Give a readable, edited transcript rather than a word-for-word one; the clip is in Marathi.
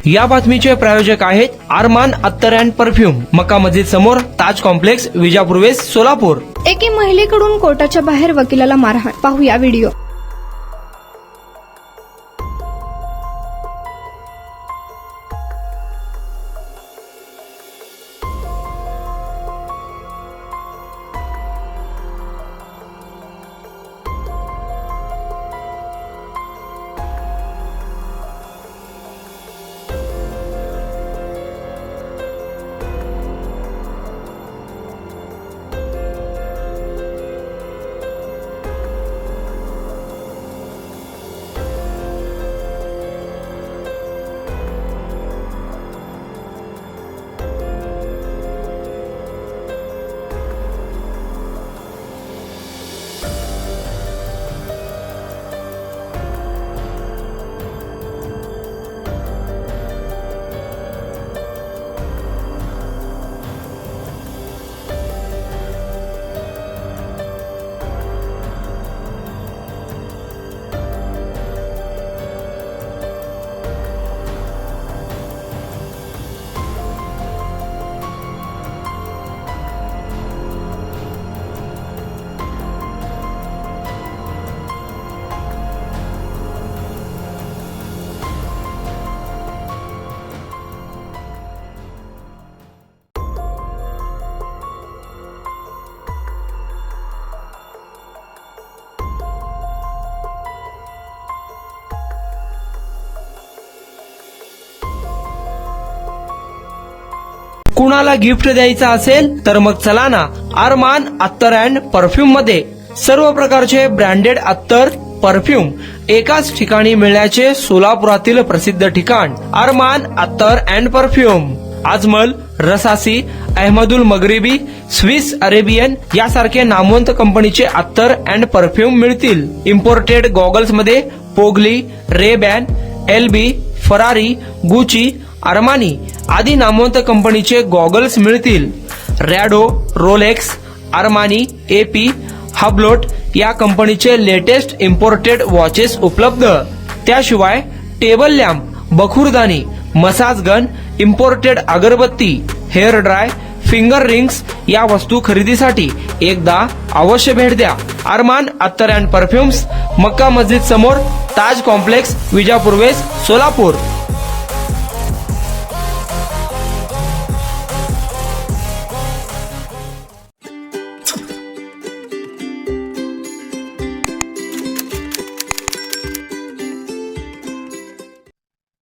या बातमीचे प्रायोजक आहेत अरमान अत्तर अँड परफ्यूम, मक्का मस्जिद समोर, ताज कॉम्प्लेक्स, विजापूर वेस्ट, सोलापूर. एके महिलेकडून कोर्टाच्या बाहेर वकिलाला मारहाण. पाहूया व्हिडिओ. कुणाला गिफ्ट द्यायचा असेल तर मग चला ना अरमान अत्तर अँड परफ्यूम मध्ये. सर्व प्रकारचे ब्रँडेड अत्तर, परफ्यूम एकाच ठिकाणी मिळण्याचे सोलापुरातील प्रसिद्ध ठिकाण Arman Attar and perfume. Ajmal, Rasasi, Ahmed Al Maghribi, Swiss Arabian यासारखे नामवंत कंपनीचे अत्तर अँड परफ्यूम मिळतील. इम्पोर्टेड गॉगल्स मध्ये पोगली, Ray-Ban, LB, Ferrari, Gucci, Armani आदी नामवंत कंपनीचे गॉगल्स मिळतील. Rado, Rolex, Armani, AP, Hublot या कंपनीचे लेटेस्ट इम्पोर्टेड वॉचेस उपलब्ध. त्याशिवाय टेबल लॅम्प, बखुरदानी, मसाज गन, इम्पोर्टेड अगरबत्ती, हेअर ड्राय, फिंगर रिंग्स या वस्तू खरेदीसाठी एकदा अवश्य भेट द्या. अरमान अत्तर अँड परफ्यूम्स, मक्का मस्जिद समोर, ताज कॉम्प्लेक्स, विजापूर वेस्ट, सोलापूर.